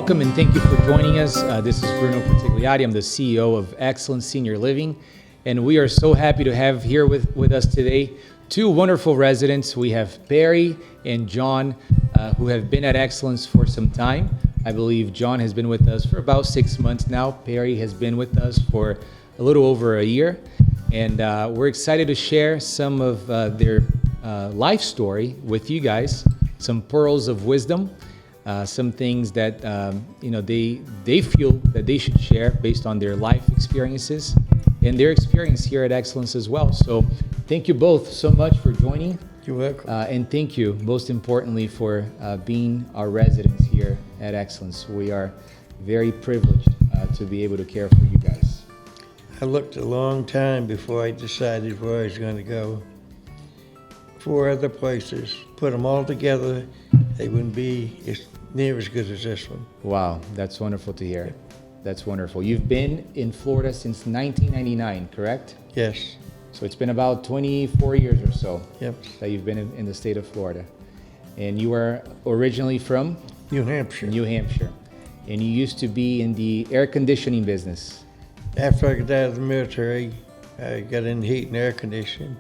Welcome and thank you for joining us. This is Bruno Partigliati. I'm the CEO of Excellence Senior Living, and we are so happy to have here with us today two wonderful residents. We have Perry and John, who have been at Excellence for some time. I believe John has been with us for about 6 months now. Perry has been with us for a little over a year, and we're excited to share some of their life story with you guys, some pearls of wisdom. Some things that they feel that they should share based on their life experiences and their experience here at Excellence as well. So thank you both so much for joining. You're welcome. And thank you, most importantly, for being our residents here at Excellence. We are very privileged to be able to care for you guys. I looked a long time before I decided where I was going to go. 4 other places, put them all together, they wouldn't be as near as good as this one. Wow, that's wonderful to hear. That's wonderful. You've been in Florida since 1999, correct? Yes. So it's been about 24 years or so Yep. that you've been in the state of Florida. And you are originally from New Hampshire. New Hampshire. And you used to be in the air conditioning business. After I got out of the military, I got into heat and air conditioning.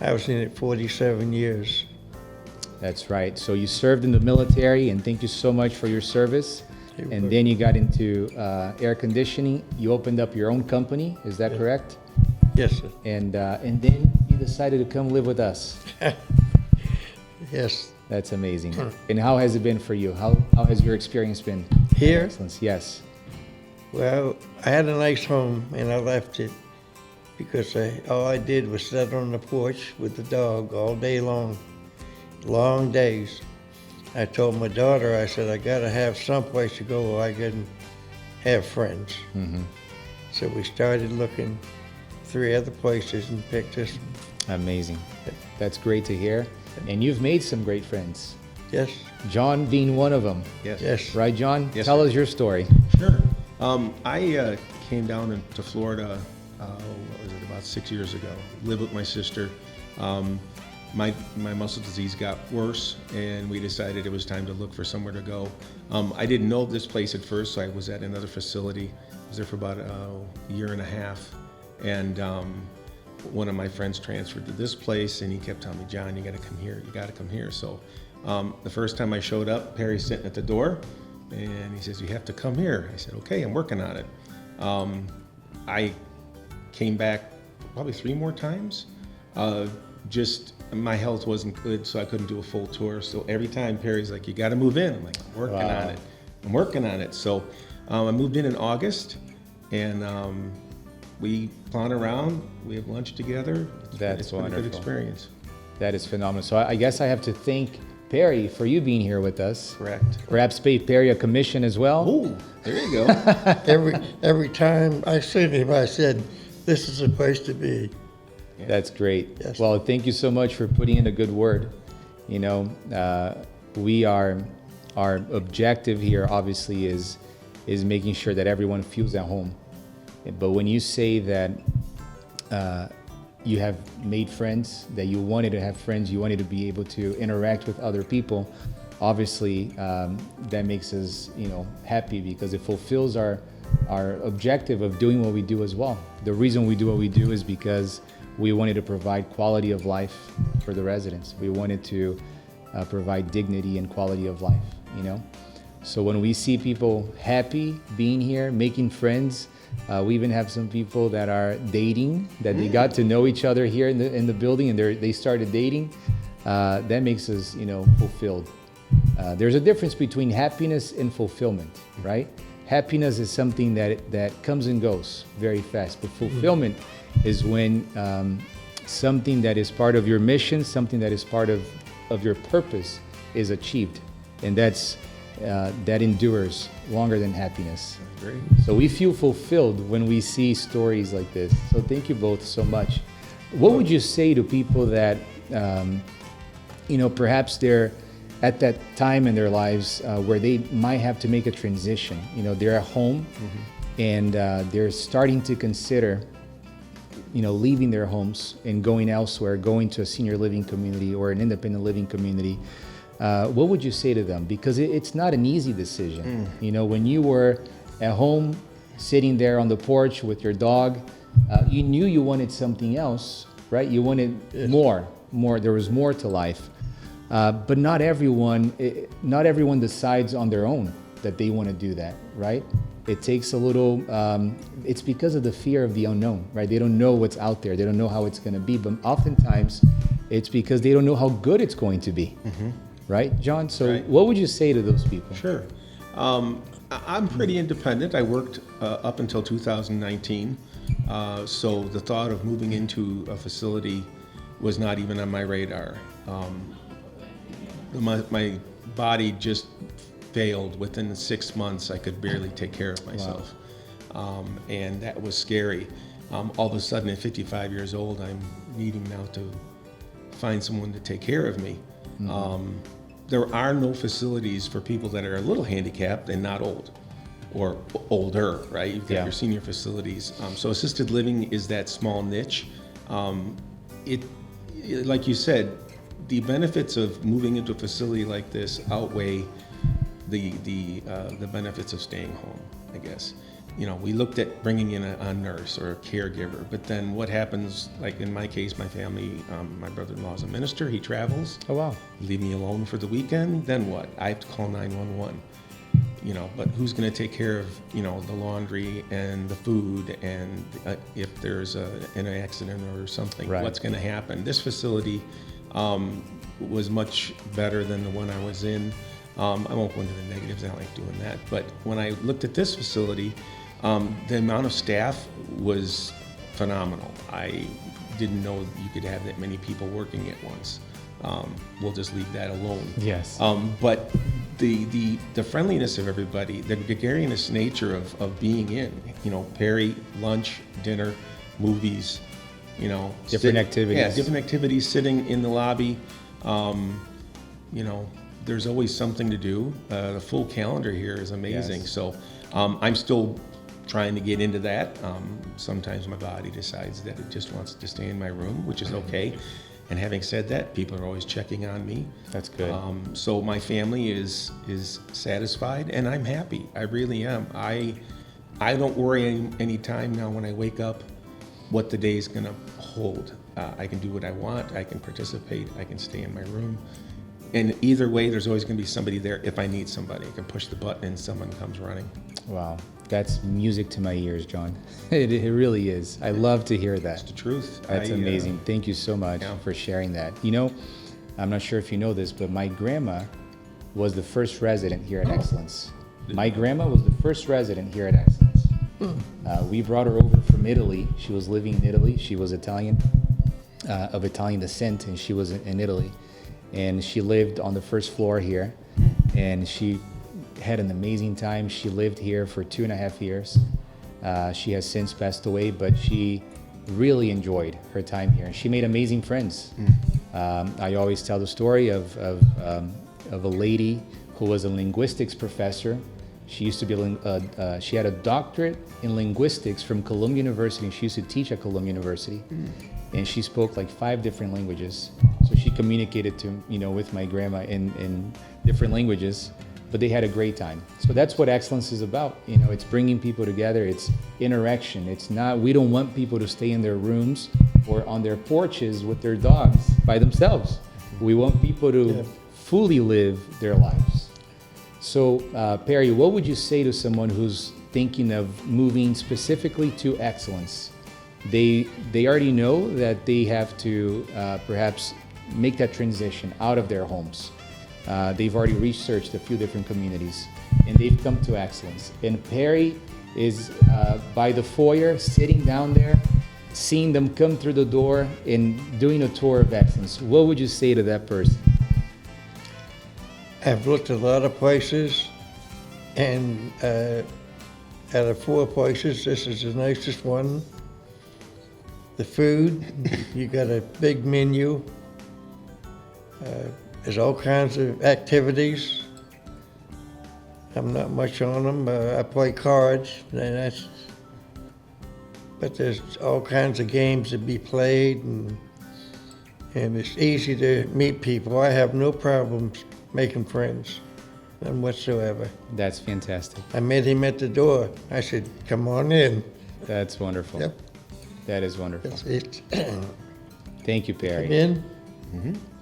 I was in it 47 years. That's right. So you served in the military, and thank you so much for your service. You're And then you got into air conditioning. You opened up your own company, is that correct? Yes, sir. And then you decided to come live with us. Yes. That's amazing. And how has it been for you? How has your experience been? Here? Excellence, yes. Well, I had a nice home and I left it because all I did was sit on the porch with the dog all day long. Long days. I told my daughter, I said, I gotta have someplace to go where I can have friends. Mm-hmm. So we started looking 3 other places and picked this one. Amazing. That's great to hear. And you've made some great friends. Yes, John being one of them. Yes. yes. Right, John? Yes, Tell sir. us your story. Sure. I came down to Florida, what was it, about 6 years ago. Lived with my sister. My muscle disease got worse, and we decided it was time to look for somewhere to go. I didn't know this place at first, so I was at another facility. I was there for about a year and a half, and one of my friends transferred to this place, and he kept telling me, John, you got to come here. You got to come here. So the first time I showed up, Perry's sitting at the door, and he says, you have to come here. I said, okay, I'm working on it. I came back probably 3 more times. Just my health wasn't good, so I couldn't do a full tour. So every time Perry's like, you got to move in. I'm like, I'm working on it. I'm working on it. So I moved in August, and we clown around. We have lunch together. That's it's been a wonderful. good experience. That is phenomenal. So I guess I have to thank Perry for you being here with us. Correct. Perhaps pay Perry a commission as well. Oh, there you go. Every time I see him, I said, this is a place to be. That's great. Yes. Well, thank you so much for putting in a good word. You know, our objective here obviously is making sure that everyone feels at home. But when you say that you have made friends, that you wanted to have friends, you wanted to be able to interact with other people, obviously that makes us, happy because it fulfills our objective of doing what we do as well. The reason we do what we do is because we wanted to provide quality of life for the residents. We wanted to provide dignity and quality of life, So when we see people happy being here, making friends, we even have some people that are dating, that they got to know each other here in the building, and they started dating. That makes us, fulfilled. There's a difference between happiness and fulfillment, right? Happiness is something that comes and goes very fast, but fulfillment is when something that is part of your mission, something that is part of your purpose is achieved, and that endures longer than happiness. Great. So we feel fulfilled when we see stories like this. So thank you both so much. What would you say to people that, perhaps they're at that time in their lives where they might have to make a transition? They're at home and they're starting to consider, leaving their homes and going elsewhere, going to a senior living community or an independent living community. what would you say to them? Because it's not an easy decision. You know, when you were at home, sitting there on the porch with your dog, you knew you wanted something else, right? You wanted more. There was more to life. But not everyone decides on their own that they want to do that, right? It takes a little, it's because of the fear of the unknown, right? They don't know what's out there. They don't know how it's going to be. But oftentimes, it's because they don't know how good it's going to be, right, John? So Right. what would you say to those people? Sure. I'm pretty independent. I worked up until 2019. So the thought of moving into a facility was not even on my radar. My body just failed within 6 months. I could barely take care of myself. And that was scary. All of a sudden at 55 years old, I'm needing now to find someone to take care of me. There are no facilities for people that are a little handicapped and not old or older, right? You've got Yeah. your senior facilities. So assisted living is that small niche. Like you said, the benefits of moving into a facility like this outweigh the benefits of staying home, I guess. You know, we looked at bringing in a nurse or a caregiver, but then what happens, like in my case, my family, my brother-in-law is a minister, he travels. Oh, wow. Leave me alone for the weekend, then what? I have to call 911. You know, but who's going to take care of, you know, the laundry and the food, and if there's an accident or something, Right. what's going to happen? This facility was much better than the one I was in. I won't go into the negatives, I don't like doing that. But when I looked at this facility, the amount of staff was phenomenal. I didn't know you could have that many people working at once. We'll just leave that alone. Yes. But the friendliness of everybody, the gregarious nature of being in, you know, Perry, lunch, dinner, movies, you know. Different activities. Yeah, different activities, sitting in the lobby. You know, there's always something to do. The full calendar here is amazing. Yes. So I'm still trying to get into that. Sometimes my body decides that it just wants to stay in my room, which is okay. And having said that, people are always checking on me. That's good. So my family is satisfied, and I'm happy. I really am. I don't worry any time now when I wake up what the day is going to hold. I can do what I want. I can participate. I can stay in my room. And either way, there's always going to be somebody there if I need somebody. I can push the button and someone comes running. Wow. That's music to my ears, John. It really is. I love to hear that. It's the truth. That's amazing. Thank you so much Yeah. for sharing that. You know, I'm not sure if you know this, but my grandma was the first resident here at Excellence. My grandma was the first resident here at Excellence. We brought her over from Italy. She was living in Italy. She was Italian, of Italian descent, and she was in Italy. And she lived on the first floor here, and she had an amazing time. She lived here for 2.5 years. She has since passed away, but she really enjoyed her time here. She made amazing friends. I always tell the story of a lady who was a linguistics professor. She used to be she had a doctorate in linguistics from Columbia University. She used to teach at Columbia University, and she spoke like 5 different languages. So she communicated with my grandma in different languages. But they had a great time. So that's what excellence is about. You know, it's bringing people together. It's interaction. It's not, we don't want people to stay in their rooms or on their porches with their dogs by themselves. We want people to fully live their lives. So, Perry, what would you say to someone who's thinking of moving specifically to excellence? They already know that they have to perhaps make that transition out of their homes. They've already researched a few different communities, and they've come to excellence. And Perry is by the foyer, sitting down there, seeing them come through the door and doing a tour of excellence. What would you say to that person? I've looked at a lot of places, and out of 4 places, this is the nicest one. The food, you got a big menu. There's all kinds of activities. I'm not much on them. I play cards, but there's all kinds of games to be played, and it's easy to meet people. I have no problems making friends, none whatsoever. That's fantastic. I met him at the door. I said, "Come on in." That's wonderful. Yep. That is wonderful. It's Thank you, come Perry. in.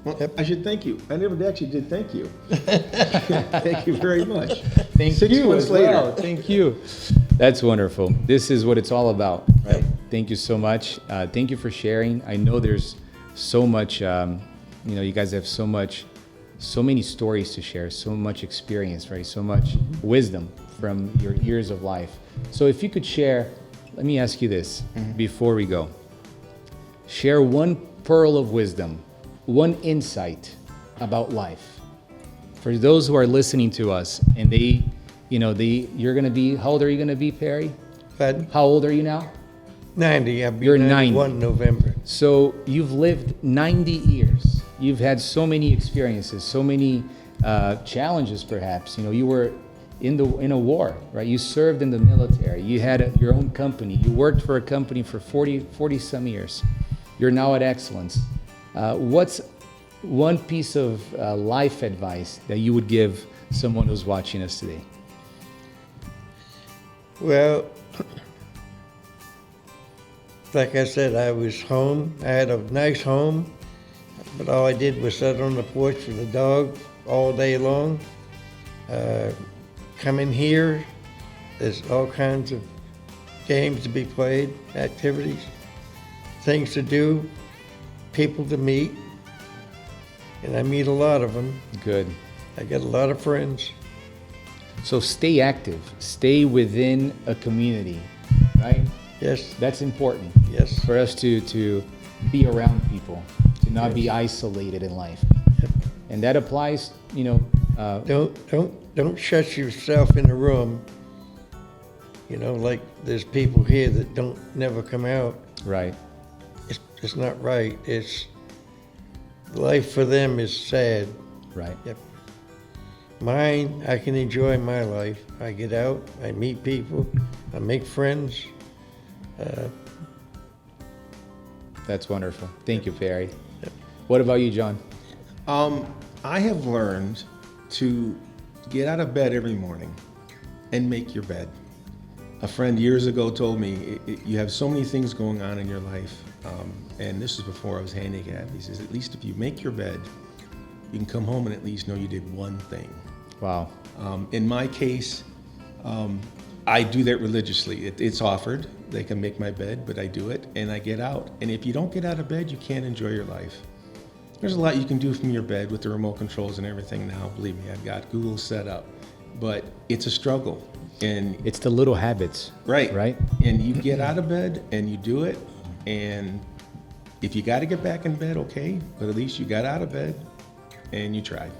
Well, I should thank you. I never actually did thank you. Thank you very much. Thank 6 you months as later. well. Thank you. That's wonderful. This is what it's all about, right? Yep. Thank you so much. Thank you for sharing. I know there's so much, you guys have so many stories to share, so much experience, right? So much wisdom from your years of life. So if you could share, let me ask you this before we go. Share one pearl of wisdom, one insight about life. For those who are listening to us and you're going to be, how old are you going to be, Perry? But How old are you now? 90, I'll be You're 91 in November. So you've lived 90 years. You've had so many experiences, so many challenges perhaps. You were in a war, right? You served in the military. You had your own company. You worked for a company for 40 some years. You're now at Excellence. What's one piece of life advice that you would give someone who's watching us today? Well, like I said, I was home. I had a nice home, but all I did was sit on the porch with the dog all day long. Come in here, there's all kinds of games to be played, activities, things to do, people to meet, and I meet a lot of them. Good. I get a lot of friends. So stay active. Stay within a community, right? Yes, That's important. yes. For us to be around people, to not be isolated in life. Yep. And that applies, Don't shut yourself in a room. Like there's people here that don't never come out. right. It's not right. It's life for them is sad. Right. Yep. Mine, I can enjoy my life. I get out, I meet people, I make friends. That's wonderful. Thank you, Perry. What about you, John? I have learned to get out of bed every morning and make your bed. A friend years ago told me, you have so many things going on in your life, and this is before I was handicapped. He says, at least if you make your bed, you can come home and at least know you did one thing. Wow. In my case, I do that religiously. It's offered. They can make my bed, but I do it, and I get out. And if you don't get out of bed, you can't enjoy your life. There's a lot you can do from your bed with the remote controls and everything now. Believe me, I've got Google set up. But it's a struggle. And It's the little habits. right. Right? And you get out of bed and you do it. And if you got to get back in bed, okay. But at least you got out of bed and you tried.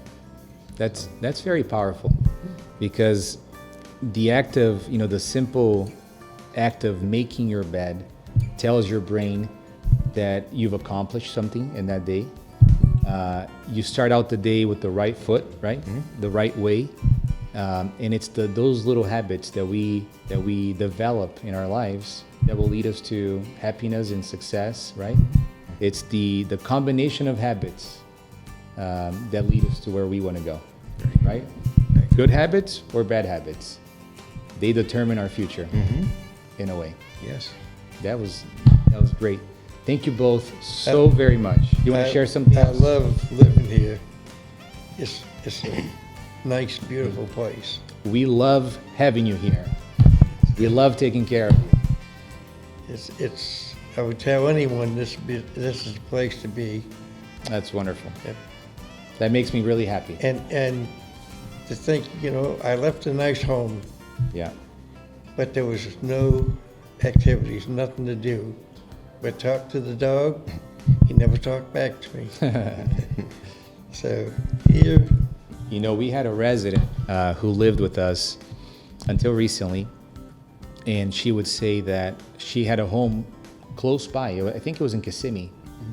That's very powerful because the act of, the simple act of making your bed tells your brain that you've accomplished something in that day. You start out the day with the right foot, right? The right way. And it's those little habits that we develop in our lives that will lead us to happiness and success, right? It's the combination of habits that lead us to where we want to go, right? Good habits or bad habits, they determine our future in a way. Yes. That was great. Thank you both so very much. You want to share something I else? love living here. It's a nice, beautiful place. We love having you here. We love taking care of you. It's. I would tell anyone this is the place to be. That's wonderful. Yep. That makes me really happy. And to think, I left a nice home, Yeah. but there was no activities, nothing to do. But talk to the dog, he never talked back to me. So here, We had a resident who lived with us until recently, and she would say that she had a home close by. I think it was in Kissimmee,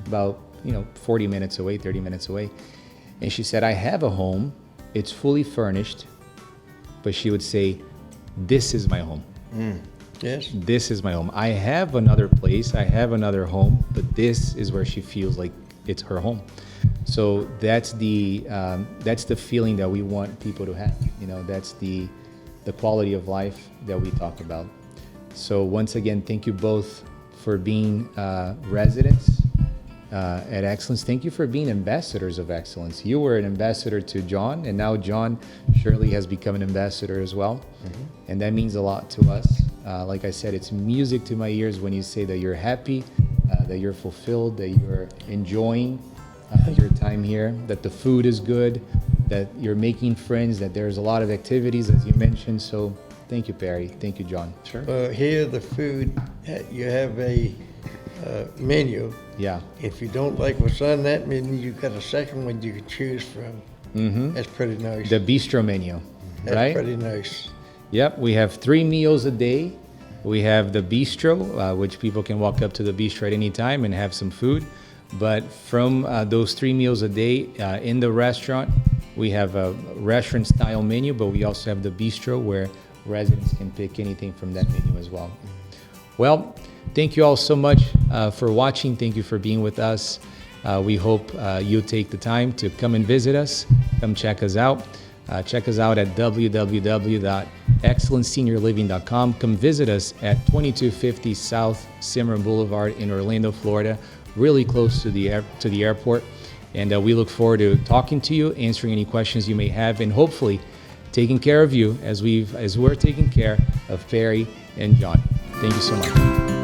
about 40 minutes away, 30 minutes away. And she said, I have a home, it's fully furnished, but she would say, this is my home. yes, This is my home. I have another place, I have another home, but this is where she feels like it's her home. So that's the feeling that we want people to have. You know, that's the quality of life that we talk about. So once again, thank you both for being residents at Excellence. Thank you for being ambassadors of excellence. You were an ambassador to John, and now John surely has become an ambassador as well. And that means a lot to us. Like I said, it's music to my ears when you say that you're happy, that you're fulfilled, that you're enjoying your time here, that the food is good, that you're making friends, that there's a lot of activities, as you mentioned. So thank you, Perry. Thank you, John. Sure. Here, the food, you have a menu. Yeah. If you don't like what's on that menu, you've got a second one you can choose from. That's pretty nice. The bistro menu, That's right? pretty nice. Yep, we have 3 meals a day. We have the bistro, which people can walk up to the bistro at any time and have some food. But from those 3 meals a day in the restaurant, we have a restaurant style menu, but we also have the bistro where residents can pick anything from that menu as well. Well, thank you all so much for watching. Thank you for being with us. We hope you take the time to come and visit us. Come check us out. Check us out at www.excellenceseniorliving.com. Come visit us at 2250 South Cimarron Boulevard in Orlando, Florida, really close to the airport. And we look forward to talking to you, answering any questions you may have, and hopefully taking care of you as we're taking care of Perry and John. Thank you so much.